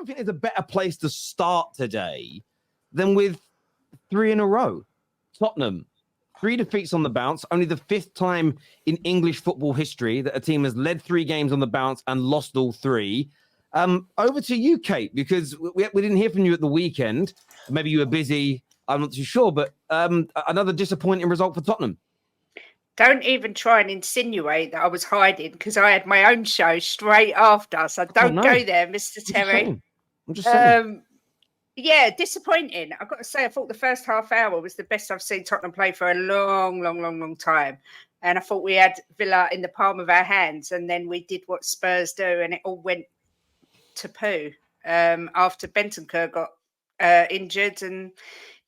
don't think there's a better place to start today than with 3 in a row. Tottenham, 3 defeats on the bounce, only the 5th time in English football history that a team has led 3 games on the bounce and lost all 3. Over to you, Kate, because we didn't hear from you at the weekend. Maybe you were busy. I'm not too sure, but another disappointing result for Tottenham. Don't even try and insinuate that I was hiding because I had my own show straight after. So don't go there, Mr. Terry. I'm just saying. Yeah, disappointing. I've got to say, I thought the first half hour was the best I've seen Tottenham play for a long time. And I thought we had Villa in the palm of our hands. And then we did what Spurs do, and it all went to poo after Bentancur got injured. And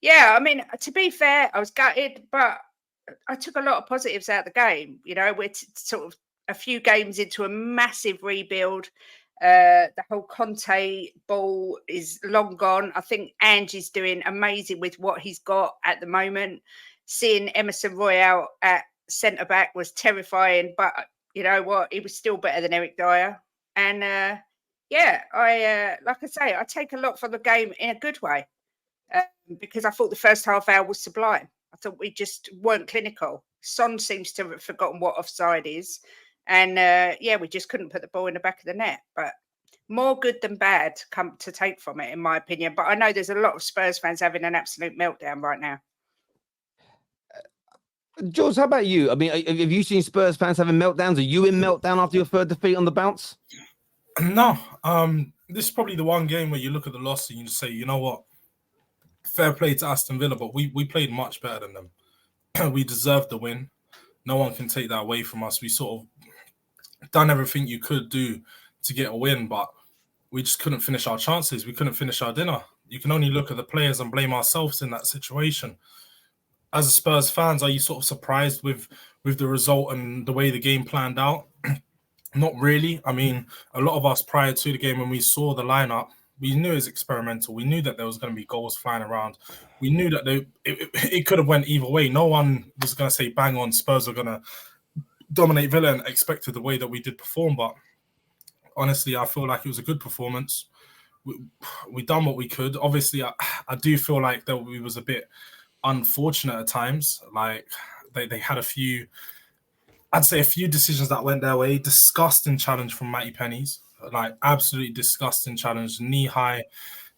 yeah, I mean, to be fair, I was gutted, but I took a lot of positives out of the game. You know, we're sort of a few games into a massive rebuild. The whole Conte ball is long gone. I think Ange is doing amazing with what he's got at the moment. Seeing Emerson Royale at centre-back was terrifying, but you know what? He was still better than Eric Dyer. And I like I say, I take a lot from the game in a good way because I thought the first half hour was sublime. I thought we just weren't clinical. Son seems to have forgotten what offside is. And, we just couldn't put the ball in the back of the net. But more good than bad come to take from it, in my opinion. But I know there's a lot of Spurs fans having an absolute meltdown right now. Jules, how about you? I mean, have you seen Spurs fans having meltdowns? Are you in meltdown after your 3rd defeat on the bounce? No. This is probably the one game where you look at the loss and you say, you know what? Fair play to Aston Villa, but we played much better than them. We deserved the win. No one can take that away from us. We sort of done everything you could do to get a win, but we just couldn't finish our chances. We couldn't finish our dinner. You can only look at the players and blame ourselves in that situation. As a Spurs fans, are you sort of surprised with the result and the way the game planned out? Not really. I mean, a lot of us prior to the game, when we saw the lineup, we knew it was experimental. We knew that there was going to be goals flying around. We knew that it could have went either way. No one was going to say bang on Spurs are going to dominate Villa and expected the way that we did perform. But honestly, I feel like it was a good performance. We done what we could. Obviously, I do feel like that we was a bit unfortunate at times. Like they had a few decisions that went their way. Disgusting challenge from Matty Pennies. Like absolutely disgusting challenge. Knee high,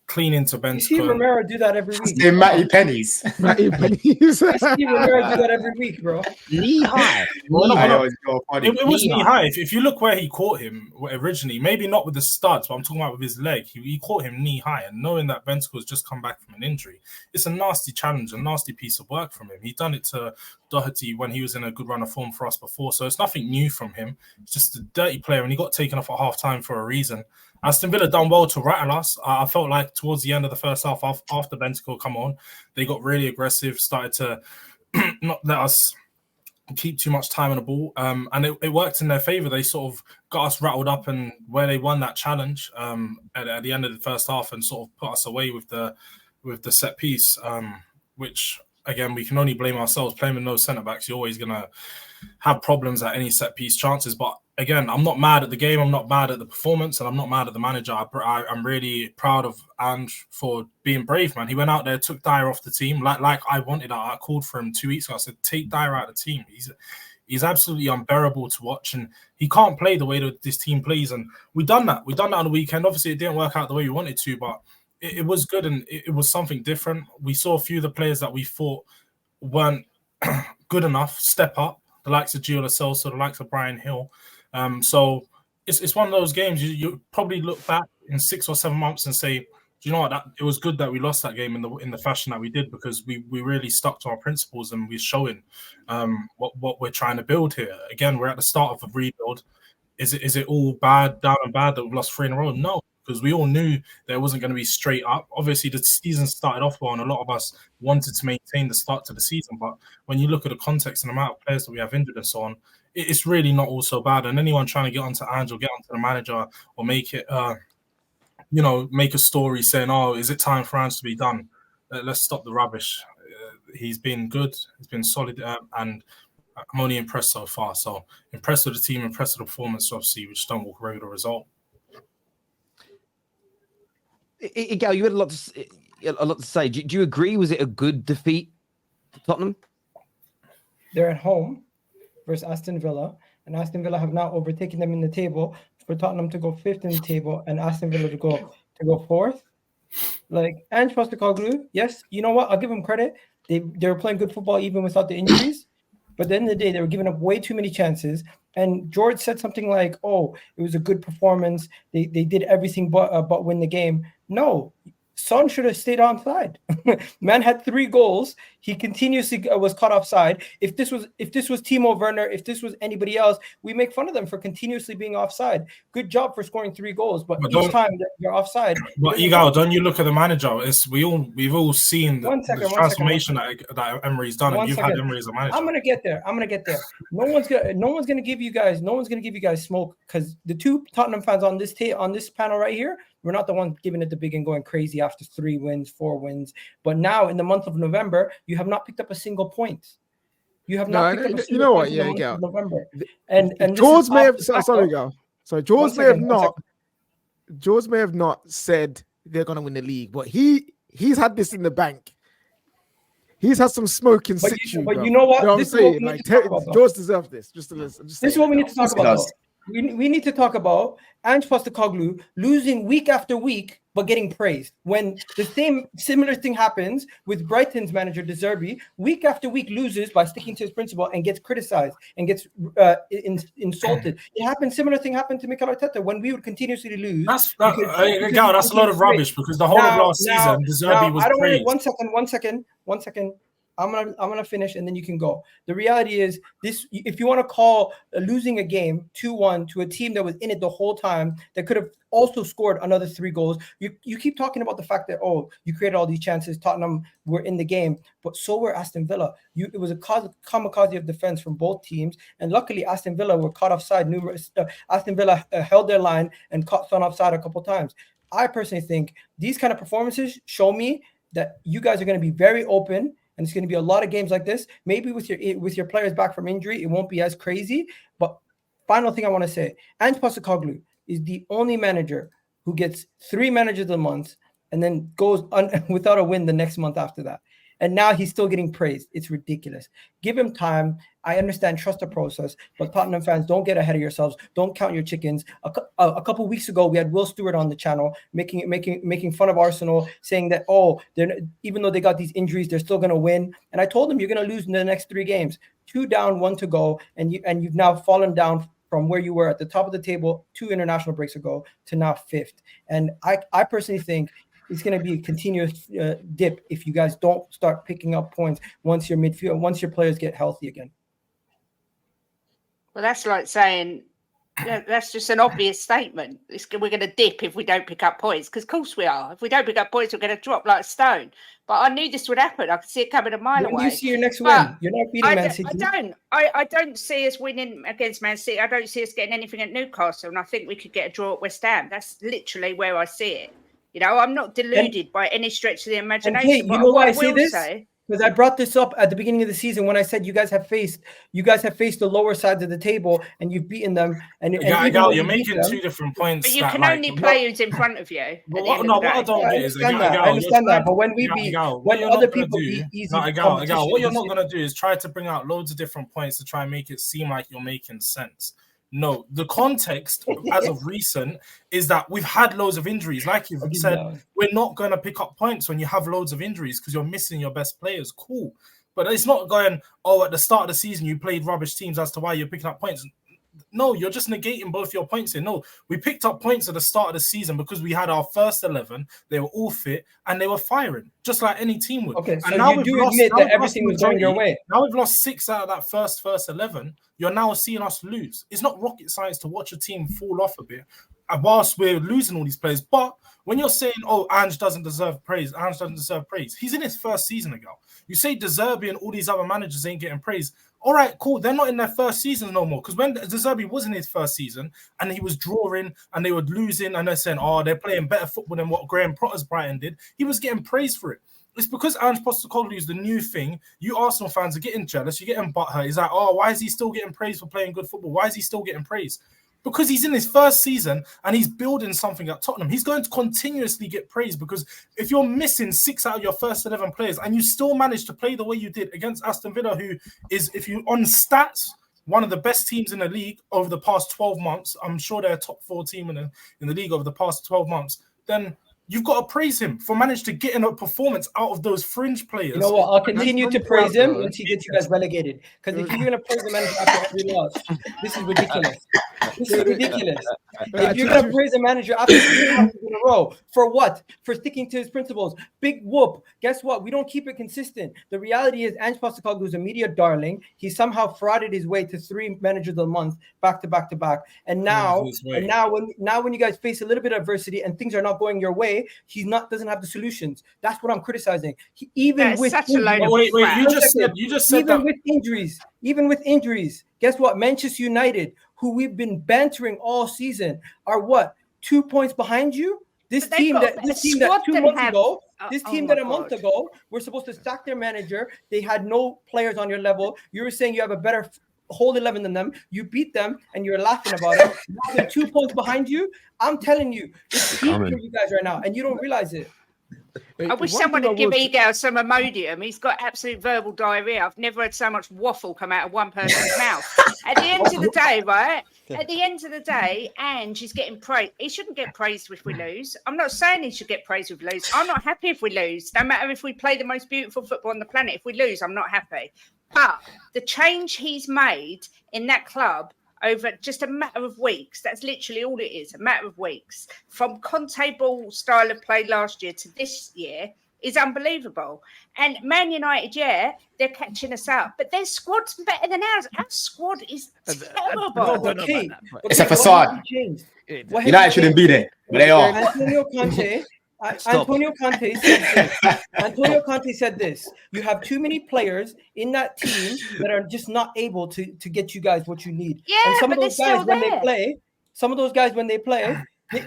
clean into Bentancur. You see Romero do that every week. Matty Pennies. Matty Pennies. I see Romero do that every week, bro. Knee high. It was knee high. If you look where he caught him originally, maybe not with the studs, but I'm talking about with his leg. He caught him knee high, and knowing that Bentancur has just come back from an injury, it's a nasty challenge, a nasty piece of work from him. He done it to Doherty when he was in a good run of form for us before, so it's nothing new from him. It's just a dirty player, and he got taken off at half time for a reason. Aston Villa done well to rattle us. I felt like towards the end of the first half, after Bentancur come on, they got really aggressive, started to not let us keep too much time on the ball, and it worked in their favour. They sort of got us rattled up, and where they won that challenge at the end of the first half and sort of put us away with the set piece, which again we can only blame ourselves. Playing with no centre backs, you're always gonna have problems at any set piece chances. But again, I'm not mad at the game. I'm not mad at the performance, and I'm not mad at the manager. I'm really proud of Ange for being brave, man. He went out there, took Dyer off the team, like I wanted. I called for him 2 weeks ago. I said, take Dyer out of the team. He's absolutely unbearable to watch, and he can't play the way that this team plays. And we done that. We done that on the weekend. Obviously, it didn't work out the way we wanted to, but it was good, and it was something different. We saw a few of the players that we thought weren't good enough step up, the likes of Gio Lo Celso, the likes of Brian Hill. So it's one of those games you probably look back in 6 or 7 months and say, do you know what, it was good that we lost that game in the fashion that we did, because we really stuck to our principles and we're showing what we're trying to build here. Again, we're at the start of a rebuild. Is it all bad, down and bad that we've lost 3 in a row? No, because we all knew that it wasn't going to be straight up. Obviously, the season started off well, and a lot of us wanted to maintain the start to the season. But when you look at the context and the amount of players that we have injured and so on, it's really not all so bad. And anyone trying to get onto Ange or get onto the manager or make it, make a story saying, oh, is it time for Ange to be done? Let's stop the rubbish. He's been good. He's been solid. And I'm only impressed so far. So impressed with the team, impressed with the performance, obviously. We just don't walk away with a result. Gal, you had a lot to say. Do you agree? Was it a good defeat for Tottenham? They're at home versus Aston Villa, and Aston Villa have now overtaken them in the table. For Tottenham to go 5th in the table and Aston Villa to go 4th. Like Ange Postecoglou, yes, you know what? I'll give them credit. They were playing good football even without the injuries. But at the end of the day, they were giving up way too many chances. And George said something like, "Oh, it was a good performance. They did everything but win the game." No, Son should have stayed onside. Man had 3 goals. He continuously was caught offside. If this was Timo Werner, if this was anybody else, we make fun of them for continuously being offside. Good job for scoring 3 goals, but each time that you're offside. But Igal, don't you look at the manager? We've all seen the transformation that Emery's done, and you've had Emery as a manager. I'm gonna get there. No one's gonna give you guys smoke, because the 2 Tottenham fans on this panel right here, we're not the ones giving it the big and going crazy after 3 wins, 4 wins. But now in the month of November, you have not picked up a single point. You have not picked up a single point in the month of November. And George may have George may have not said they're gonna win the league, but he's had this in the bank. He's had some smoke in situ. But you know what? You know what I'm saying? Like, George deserves this. Just to listen. This is what we need to talk about. We need to talk about Ange Postecoglou losing week after week, but getting praised. When the similar thing happens with Brighton's manager De Zerbi, week after week loses by sticking to his principle and gets criticized and gets insulted. Similar thing happened to Mikel Arteta when we would continuously lose. That's a lot of rubbish, because the whole of last season, De Zerbi was praised. One second. I'm gonna finish and then you can go. The reality is this: if you want to call losing a game 2-1 to a team that was in it the whole time, that could have also scored another 3 goals. You keep talking about the fact that, oh, you created all these chances. Tottenham were in the game, but so were Aston Villa. It was a kamikaze of defense from both teams, and luckily Aston Villa were caught offside. Aston Villa held their line and caught Son offside a couple times. I personally think these kind of performances show me that you guys are going to be very open. And it's going to be a lot of games like this. Maybe with your players back from injury, it won't be as crazy. But final thing I want to say, Ange Postecoglou is the only manager who gets 3 managers of the month and then goes without a win the next month after that. And now he's still getting praised. It's ridiculous. Give him time. I understand, trust the process, but Tottenham fans, don't get ahead of yourselves. Don't count your chickens. A couple of weeks ago, we had Will Stewart on the channel making fun of Arsenal, saying that, even though they got these injuries, they're still going to win. And I told him, you're going to lose in the next 3 games. 2 down, 1 to go, and you've now fallen down from where you were at the top of the table 2 international breaks ago to now 5th. And I personally think it's going to be a continuous dip if you guys don't start picking up points once your players get healthy again. Well, that's like saying that's just an obvious statement. We're going to dip if we don't pick up points, because of course we are. If we don't pick up points, we're going to drop like a stone. But I knew this would happen. I could see it coming a mile away. When do you see your next win? You're not beating Man City. I don't see us winning against Man City. I don't see us getting anything at Newcastle, and I think we could get a draw at West Ham. That's literally where I see it. You know, I'm not deluded by any stretch of the imagination. Kate, you know why I say this? Because I brought this up at the beginning of the season when I said you guys have faced the lower sides of the table and you've beaten them. And you're making 2 different points. But you can only play who's in front of you. What I don't get is I understand that. But when other people beat easy, what you're not gonna do is try to bring out loads of different points to try and make it seem like you're making sense. No, the context as of recent is that we've had loads of injuries. Like you've said, we're not going to pick up points when you have loads of injuries because you're missing your best players. Cool. But it's not going, at the start of the season, you played rubbish teams as to why you're picking up points. No, you're just negating both your points here. No, we picked up points at the start of the season because we had our first 11. They were all fit and they were firing, just like any team would. Okay, so now you do admit that everything was going your way. Now we've lost 6 out of that first 11. You're now seeing us lose. It's not rocket science to watch a team fall off a bit whilst we're losing all these players. But when you're saying, Ange doesn't deserve praise, he's in his first season ago. You say De Zerbi and all these other managers ain't getting praise. All right, cool. They're not in their first season no more. Because when De Zerbi was in his first season and he was drawing and they were losing and they're saying, they're playing better football than what Graham Potter's Brighton did, he was getting praised for it. It's because Ange Postecoglou is the new thing. You Arsenal fans are getting jealous. You're getting butthurt. He's like, why is he still getting praised for playing good football? Why is he still getting praised? Because he's in his first season and he's building something at Tottenham. He's going to continuously get praised because if you're missing 6 out of your first 11 players and you still manage to play the way you did against Aston Villa, who is, if you on stats, one of the best teams in the league over the past 12 months, I'm sure they're a top 4 team in the league over the past 12 months, then you've got to praise him for managing to get in a performance out of those fringe players. You know what? I'll continue to praise him once he gets you guys relegated. Because if you're going to praise the manager after every loss, this is ridiculous. This is ridiculous. If you're going to praise the manager after 3 losses in a row, for what? For sticking to his principles. Big whoop. Guess what? We don't keep it consistent. The reality is Ange Postecoglou is a media darling. He somehow frauded his way to 3 managers of the month, back to back to back. And now when you guys face a little bit of adversity and things are not going your way, doesn't have the solutions. That's what I'm criticizing. You just said that even with injuries, guess what? Manchester United, who we've been bantering all season, are what? 2 points behind you? This team that a month ago were supposed to sack their manager. They had no players on your level. You were saying you have a better whole 11 than them. You beat them and you're laughing about it. Now they're 2 points behind you. I'm telling you, it's peak for you guys right now, and you don't realize it. I wish someone would give Egel some Imodium. He's got absolute verbal diarrhea. I've never had so much waffle come out of one person's mouth. At the end of the day, right? At the end of the day, Ange is getting praised. He shouldn't get praised if we lose. I'm not saying he should get praised if we lose. I'm not happy if we lose. No matter if we play the most beautiful football on the planet. If we lose, I'm not happy. But the change he's made in that club over just a matter of weeks, that's literally all it is, a matter of weeks, from Conte ball style of play last year to this year, is unbelievable. And Man United, they're catching us up, but their squad's better than ours. Our squad is terrible. It's a facade. United shouldn't be there, but they are. Antonio Conte said this. You have too many players in that team that are just not able to get you guys what you need. Yeah, and some but of those guys when they play,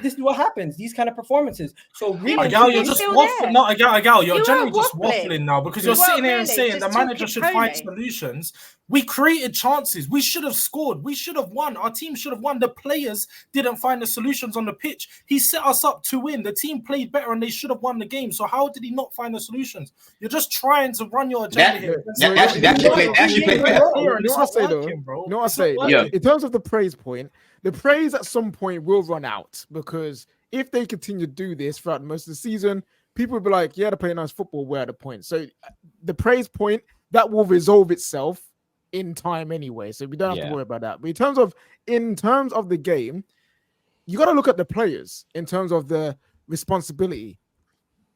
this is what happens. These kind of performances. So really, you're just waffling. Not Agal. You're generally just waffling now because you're sitting here and saying the manager should find solutions. We created chances. We should have scored. We should have won. Our team should have won. The players didn't find the solutions on the pitch. He set us up to win. The team played better and they should have won the game. So how did he not find the solutions? You're just trying to run your agenda here. They actually played better. In terms of the praise point, the praise at some point will run out because if they continue to do this throughout most of the season, people will be like, yeah, they're playing nice football. We're at a point. So the praise point, that will resolve itself in time anyway. So we don't have to worry about that. But in terms of the game, you got to look at the players in terms of the responsibility.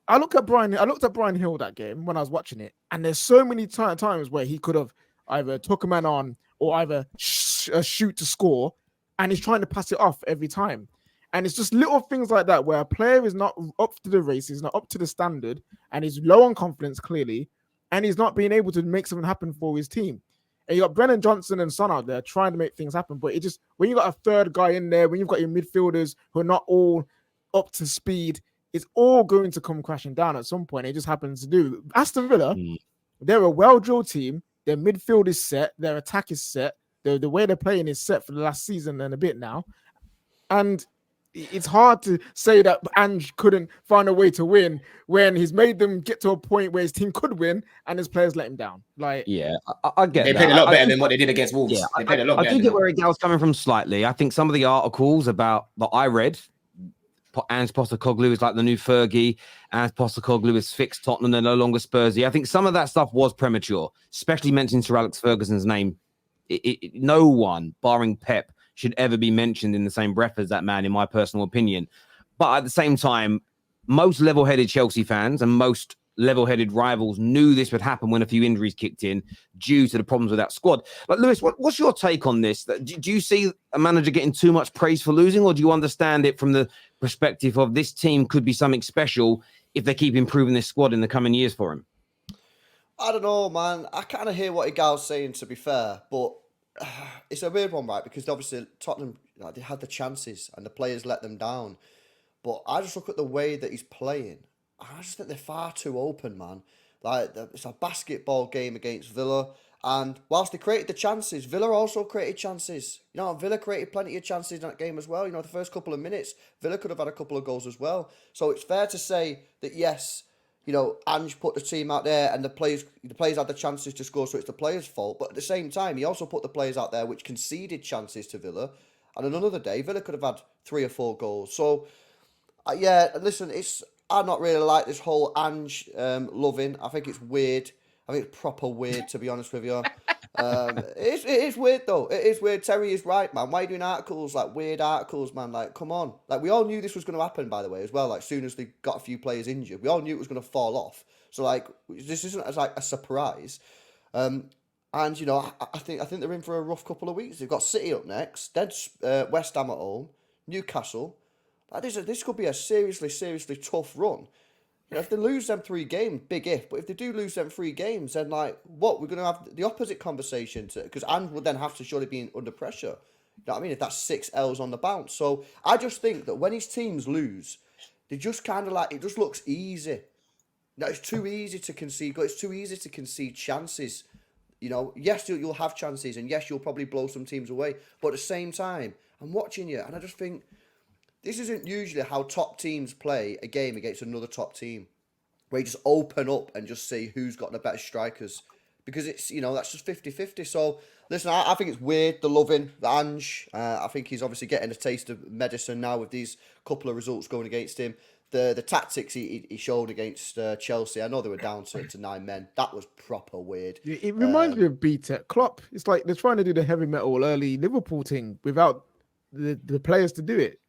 I looked at Brian Hill that game when I was watching it, and there's so many times where he could have either took a man on or either shoot to score, and he's trying to pass it off every time. And it's just little things like that where a player is not up to the race, he's not up to the standard, and he's low on confidence, clearly, and he's not being able to make something happen for his team. And you got Brennan Johnson and Son out there trying to make things happen, but when you got a third guy in there, when you've got your midfielders who are not all up to speed, it's all going to come crashing down at some point. It just happens to do. Aston Villa, they're a well-drilled team. Their midfield is set. Their attack is set. The way they're playing is set for the last season and a bit now. And it's hard to say that Ange couldn't find a way to win when he's made them get to a point where his team could win and his players let him down. I get they played a lot better than what they did against Wolves. I do get where Egal's coming from slightly. I think some of the articles that I read, Ange Postecoglou is like the new Fergie. Ange Postecoglou has fixed Tottenham. They're no longer Spursy. I think some of that stuff was premature, especially mentioning Sir Alex Ferguson's name. No one, barring Pep, should ever be mentioned in the same breath as that man, in my personal opinion. But at the same time, most level-headed Chelsea fans and most level-headed rivals knew this would happen when a few injuries kicked in due to the problems with that squad. But Lewis, what's your take on this? Do you see a manager getting too much praise for losing, or do you understand it from the perspective of this team could be something special if they keep improving this squad in the coming years for him? I don't know, man. I kind of hear what Igal's saying, to be fair, but it's a weird one, right? Because obviously Tottenham, they had the chances and the players let them down. But I just look at the way that he's playing. I just think they're far too open, man. It's a basketball game against Villa. And whilst they created the chances, Villa also created chances. You know, Villa created plenty of chances in that game as well. You know, the first couple of minutes, Villa could have had a couple of goals as well. So it's fair to say that, yes, you know, Ange put the team out there and the players had the chances to score, so it's the players' fault. But at the same time, he also put the players out there which conceded chances to Villa. And on another day, Villa could have had 3 or 4 goals. So, yeah, listen, I not really like this whole Ange loving. I think it's weird. I think it's proper weird, to be honest with you. It is weird, though. It is weird. Terry is right, man. Why are you doing articles, like weird articles, man? Like, come on. Like, we all knew this was going to happen, by the way, as well. Like, as soon as they got a few players injured, we all knew it was going to fall off. So, like, this isn't as like a surprise. And, you know, I think they're in for a rough couple of weeks. They've got City up next, then West Ham at home, Newcastle. Like, this could be a seriously tough run. You know, if they lose them 3 games, big if. But if they do lose them 3 games, then like, what? We're going to have the opposite conversation because Ange would then have to surely be under pressure. You know what I mean? If that's 6 L's on the bounce. So I just think that when his teams lose, they just kind of like, it just looks easy. No, it's too easy to concede. It's too easy to concede chances. You know, yes, you'll have chances, and yes, you'll probably blow some teams away. But at the same time, I'm watching you, and I just think, this isn't usually how top teams play a game against another top team, where you just open up and just see who's got the better strikers. Because it's, you know, that's just 50-50. So, listen, I think it's weird, the loving, the Ange. I think he's obviously getting a taste of medicine now with these couple of results going against him. The tactics he showed against Chelsea, I know they were down to 9 men. That was proper weird. It reminds me of BTEC. Klopp, it's like they're trying to do the heavy metal early Liverpool thing without the players to do it.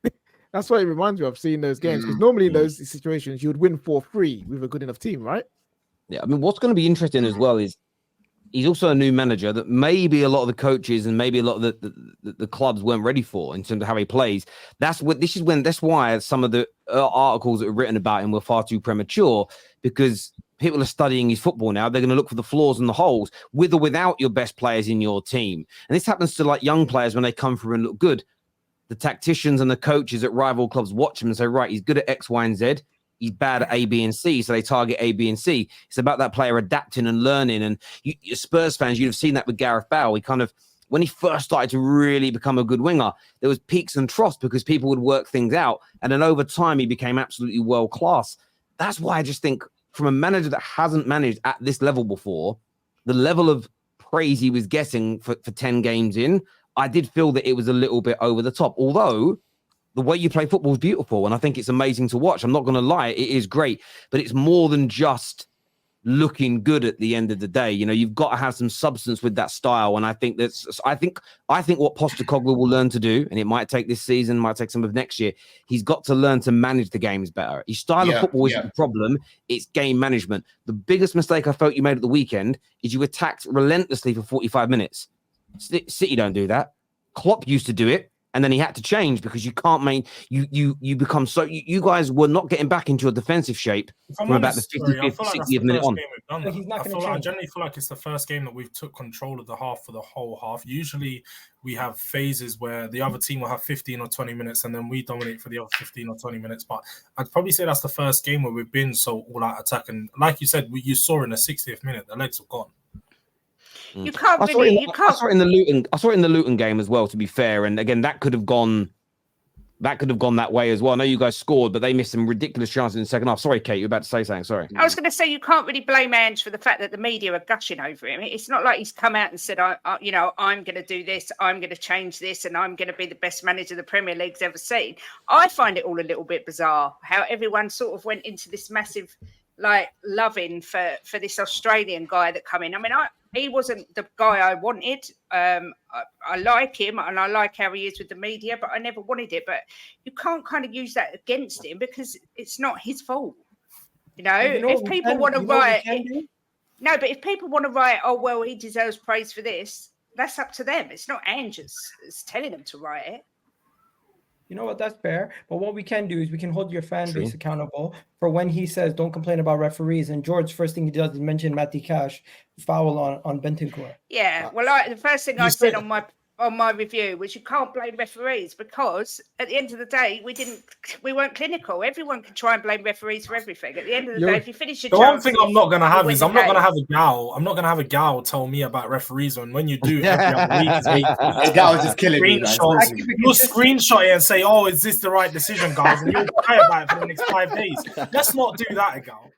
That's what it reminds me of, seeing those games. Because normally in those situations, you would win 4-3 with a good enough team, right? Yeah, I mean, what's going to be interesting as well is he's also a new manager that maybe a lot of the coaches and maybe a lot of the clubs weren't ready for in terms of how he plays. That's why some of the articles that were written about him were far too premature, because people are studying his football now. They're going to look for the flaws and the holes with or without your best players in your team. And this happens to like young players when they come through and look good. The tacticians and the coaches at rival clubs watch him and say, right, he's good at X, Y, and Z. He's bad at A, B, and C. So they target A, B, and C. It's about that player adapting and learning. And you Spurs fans, you'd have seen that with Gareth Bale. He kind of, when he first started to really become a good winger, there was peaks and troughs because people would work things out. And then over time, he became absolutely world class. That's why I just think from a manager that hasn't managed at this level before, the level of praise he was getting for 10 games in, I did feel that it was a little bit over the top. Although the way you play football is beautiful, and I think it's amazing to watch. I'm not going to lie, it is great, but it's more than just looking good at the end of the day. You know, you've got to have some substance with that style, and I think I think what Postecoglou will learn to do, and it might take this season, might take some of next year. He's got to learn to manage the games better. His style of football isn't the problem; it's game management. The biggest mistake I felt you made at the weekend is you attacked relentlessly for 45 minutes. City don't do that. Klopp used to do it, and then he had to change because you can't you become so you guys were not getting back into your defensive shape from about the 55th, 60th minute on. I generally feel like it's the first game that we've took control of the half for the whole half. Usually we have phases where the other team will have 15 or 20 minutes and then we dominate for the other 15 or 20 minutes. But I'd probably say that's the first game where we've been so all out attack. And like you said, you saw in the 60th minute, the legs were gone. You can't I saw it in the Luton game as well, to be fair. And again, that could have gone that way as well. I know you guys scored, but they missed some ridiculous chances in the second half. Sorry, Kate, you're about to say something. Sorry. I was going to say you can't really blame Ange for the fact that the media are gushing over him. It's not like he's come out and said, I'm going to do this, I'm going to change this, and I'm going to be the best manager the Premier League's ever seen. I find it all a little bit bizarre how everyone sort of went into this massive loving for this Australian guy that come in. I mean, he wasn't the guy I wanted. I like him and I like how he is with the media, but I never wanted it. But you can't kind of use that against him because it's not his fault. If people want to write, if people want to write, oh, well, he deserves praise for this, that's up to them. It's not Ange's. It's telling them to write it. You know what? That's fair. But what we can do is we can hold your fan base accountable for when he says, don't complain about referees. And George, first thing he does is mention Matty Cash foul on Bentancur. Yeah. Well, the first thing I said on my on my review was you can't blame referees because at the end of the day we weren't clinical. Everyone can try and blame referees for everything. At the end of the day, if you finish your the chances, one thing I'm not gonna have is I'm not game. gonna have a gal. I'm not gonna have a gal tell me about referees when you do every other week. The gal is just killing me, man. You'll screenshot it and say, "Oh, is this the right decision, guys?" And you'll cry about it for the next 5 days. Let's not do that, gal.